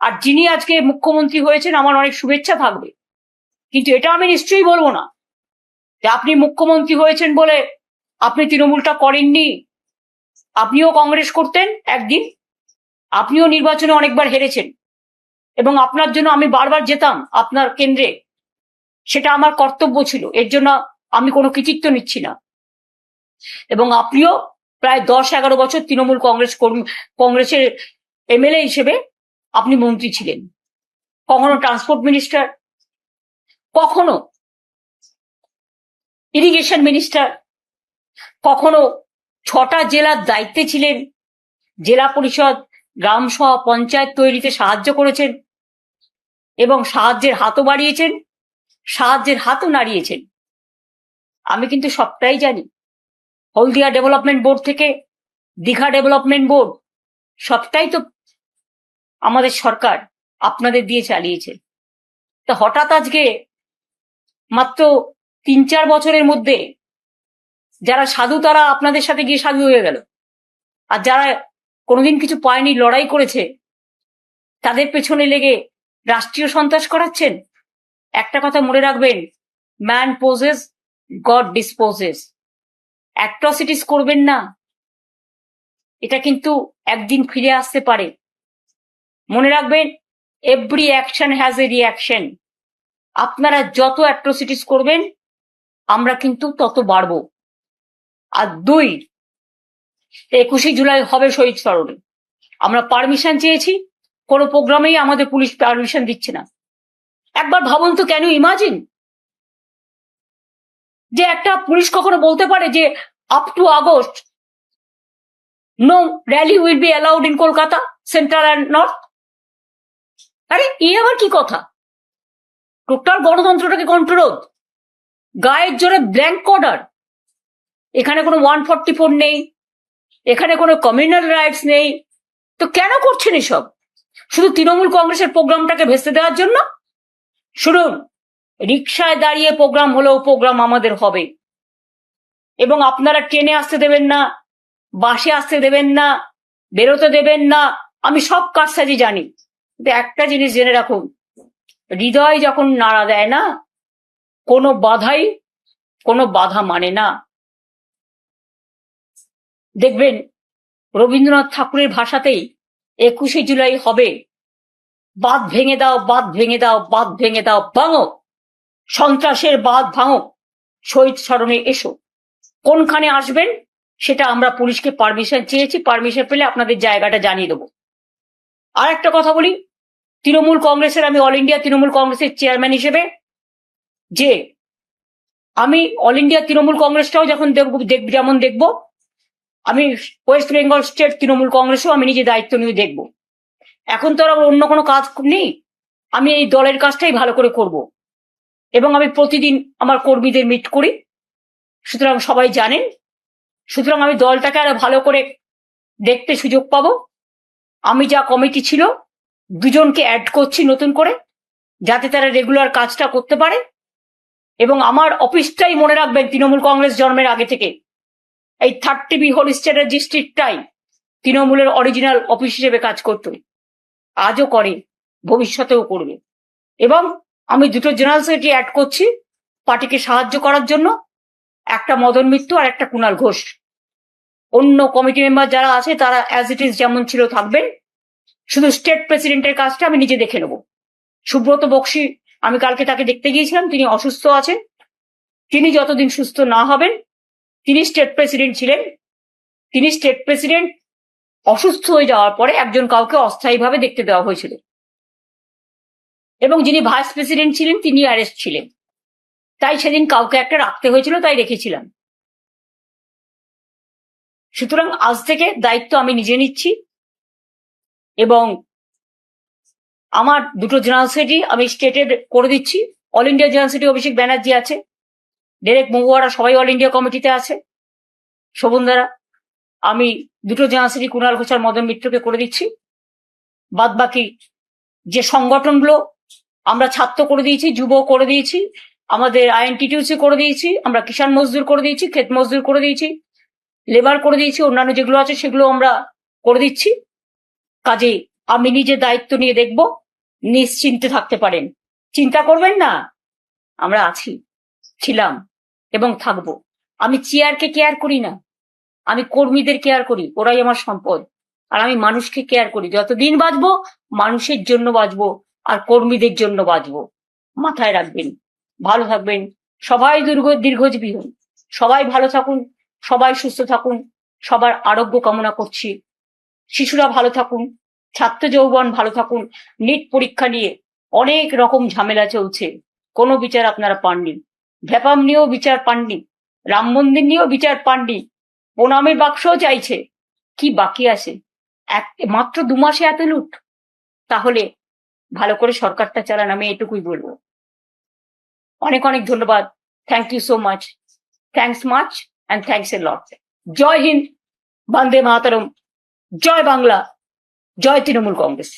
আর যিনি আজকে মুখ্যমন্ত্রী হয়েছেন আমার অনেক শুভেচ্ছা থাকবে, কিন্তু এটা আমি নিশ্চয়ই বলবো না যে আপনি মুখ্যমন্ত্রী হয়েছেন বলে আপনি তৃণমূলটা করেননি। আপনিও কংগ্রেস করতেন একদিন, আপনিও নির্বাচনে অনেকবার হেরেছেন এবং আপনার জন্য আমি বারবার যেতাম আপনার কেন্দ্রে, সেটা আমার কর্তব্য ছিল, এর জন্য আমি কোনো কৃতিত্ব নিচ্ছি না। এবং আপনিও প্রায় 10-11 বছর তৃণমূল কংগ্রেসের এমএলএ হিসেবে আপনি মন্ত্রী ছিলেন, কখনো ট্রান্সপোর্ট মিনিস্টার, কখনো ইরিগেশন মিনিস্টার, কখনো 6টা জেলার দায়িত্বে ছিলেন, জেলা পরিষদ, গ্রাম সভা, পঞ্চায়েত তৈরিতে সাহায্য করেছেন এবং সাহায্যের হাতও বাড়িয়েছেন, সাহায্যের হাতও নাড়িয়েছেন। আমি কিন্তু সবটাই জানি। হলদিয়া ডেভেলপমেন্ট বোর্ড থেকে দীঘা ডেভেলপমেন্ট বোর্ড, সবটাই তো আমাদের সরকার আপনাদের দিয়ে চালিয়েছে। তা হঠাৎ আজকে মাত্র 3-4 বছরের মধ্যে যারা সাধু তারা আপনাদের সাথে গিয়ে সাধু হয়ে গেল, আর যারা কোনোদিন কিছু পায়নি, লড়াই করেছে, তাদের পেছনে লেগে রাষ্ট্রীয় সন্ত্রাস করাচ্ছেন। একটা কথা মনে রাখবেন, man poses, god disposes. Atrocities করবেন না, এটা কিন্তু একদিন ফিরে আসতে পারে। মনে রাখবেন, every action has a reaction. আপনারা যত অ্যাট্রসিটিস করবেন আমরা কিন্তু তত বাড়বো। আর 21শে জুলাই হবে শহীদ স্মরণে। আমরা পারমিশন চেয়েছি, কোনো প্রোগ্রামেই আমাদের পুলিশ পারমিশন দিচ্ছে না। একবার ভাবুন তো, কেন ইমাজিন যে একটা পুলিশ কখনো বলতে পারে যে up to August no rally will be allowed in Kolkata central and north? আরে এই আবার কি কথা? টোটাল গণতন্ত্রটাকে কন্ট্রোল, গায়ের জোরে ব্ল্যাঙ্ক অর্ডার। এখানে কোনো 144 নেই, এখানে কোনো কমিউনাল রাইটস নেই, তো কেন করছেন এসব? শুধু তৃণমূল কংগ্রেসের প্রোগ্রামটাকে ভেস্তে দেওয়ার জন্য? শুনুন, রিকশায় দাঁড়িয়ে প্রোগ্রাম হলেও প্রোগ্রাম আমাদের হবে, এবং আপনারা ট্রেনে আসতে দেবেন না, বাসে আসতে দেবেন না, বেরোতে দেবেন না, আমি সব কারসাজি জানি। কিন্তু একটা জিনিস জেনে রাখুন, হৃদয় যখন নাড়া দেয় না, কোনো বাধাই কোনো বাধা মানে না। দেখবেন রবীন্দ্রনাথ ঠাকুরের ভাষাতেই 21শে জুলাই হবে, বাঁধ ভেঙে দাও, বাঁধ ভেঙে দাও, বাঁধ ভেঙে দাও, ভাঙো সন্ত্রাসের বাঁধ, ভাঙো, শহীদ স্মরণে এসো। কোনখানে আসবেন সেটা আমরা পুলিশকে পারমিশন চেয়েছি, পারমিশন পেলে আপনাদের জায়গাটা জানিয়ে দেবো। আর একটা কথা বলি, তৃণমূল কংগ্রেসের, আমি অল ইন্ডিয়া তৃণমূল কংগ্রেসের চেয়ারম্যান হিসেবে, যে আমি অল ইন্ডিয়া তৃণমূল কংগ্রেসটাও যখন যেমন দেখবো, আমি ওয়েস্ট বেঙ্গল স্টেট তৃণমূল কংগ্রেসও আমি নিজে দায়িত্ব নিয়ে দেখবো। এখন তো আর অন্য কোনো কাজ নেই, আমি এই দলের কাজটাই ভালো করে করব, এবং আমি প্রতিদিন আমার কর্মীদের মিট করি, সুতরাং সবাই জানেন। সুতরাং আমি দলটাকে আরো ভালো করে দেখতে সুযোগ পাবো। আমি যা কমিটি ছিল 2জনকে অ্যাড করছি নতুন করে, যাতে তারা রেগুলার কাজটা করতে পারে। এবং আমার অফিসটাই মনে রাখবেন, তৃণমূল কংগ্রেস জন্মের আগে থেকে এই 30B হোল স্টেটের ডিস্ট্রিক্টটাই তৃণমূলের অরিজিনাল অফিস হিসেবে কাজ করত, আজও করে, ভবিষ্যতেও করবে। এবং আমি 2টো জেনারেল সেক্রেটারি অ্যাড করছি পার্টিকে সাহায্য করার জন্য, একটা মদন মিত্র আর একটা কুণাল ঘোষ। অন্য কমিটি মেম্বার যারা আছে তারা অ্যাজ ইট ইজ যেমন ছিল থাকবেন, শুধু স্টেট প্রেসিডেন্টের কাজটা আমি নিজে দেখে নেব। সুব্রত বক্সি, আমি কালকে তাকে দেখতে গিয়েছিলাম, তিনি অসুস্থ আছেন, তিনি যতদিন সুস্থ না হবেন, তিনি স্টেট প্রেসিডেন্ট ছিলেন, তিনি স্টেট প্রেসিডেন্ট অসুস্থ হয়ে যাওয়ার পরে একজন কাউকে অস্থায়ীভাবে দেখতে দেওয়া হয়েছিল, এবং যিনি ভাইস প্রেসিডেন্ট ছিলেন তিনি অ্যারেস্ট ছিলেন, তাই সেদিন কাউকে একটা রাখতে হয়েছিল, তাই রেখেছিলাম। সুতরাং আজ থেকে দায়িত্ব আমি নিজে নিচ্ছি, এবং আমার 2টো জেনারেল সেক্রেটারি আমি স্টেটের করে দিচ্ছি। All India general secretary Abhishek Banerjee আছে, ডেরেক মহুয়ারা সবাই অল ইন্ডিয়া কমিটিতে আছে, শোভন দ্বারা। আমি 2টো জেনারেল সেক্রেটারি কুণাল ঘোষ আর মদন মিত্রকে করে দিচ্ছি। বাদ বাকি যে সংগঠনগুলো আমরা ছাত্র করে দিয়েছি, যুব করে দিয়েছি, আমাদের আইএনটিটিউসি করে দিয়েছি, আমরা কিষাণ মজদুর করে দিয়েছি, ক্ষেত মজদুর করে দিয়েছি, লেবার করে দিয়েছি, অন্যান্য যেগুলো আছে সেগুলো আমরা করে দিচ্ছি। কাজে আমি নিজে দায়িত্ব নিয়ে দেখব, নিশ্চিন্তে থাকতে পারেন। চিন্তা করবেন না, আমরা আছি, ছিলাম এবং থাকবো। আমি চেয়ারকে কেয়ার করি না, আমি কর্মীদের কেয়ার করি, ওরাই আমার সম্পদ। আর আমি মানুষকে কেয়ার করি, যতদিন বাঁচবো মানুষের জন্য বাঁচবো আর কর্মীদের জন্য বাঁচবো। মাথায় রাখবেন, ভালো থাকবেন, সবাই দীর্ঘজীবী হন, সবাই ভালো থাকুন, সবাই সুস্থ থাকুন, সবার আরোগ্য কামনা করছি। শিশুরা ভালো থাকুন, ছাত্র যৌবন ভালো থাকুন। নিট পরীক্ষা নিয়ে অনেক রকম ঝামেলা চলছে, কোনো বিচার আপনারা পাননি। ভ্যাপাম নিয়েও বিচার পাননি, রাম মন্দির নিয়েও বিচার পাননি, প্রণামের বাক্সও চাইছে। কি বাকি আছে? মাত্র 2 মাসে এত লুট? তাহলে ভালো করে সরকারটা চালান, আমি এটুকুই বলবো। অনেক অনেক ধন্যবাদ। Thank you so much. Thanks much and thanks a lot. জয় হিন্দ, বন্দে মাতরম, জয় বাংলা, জয় তৃণমূল কংগ্রেস।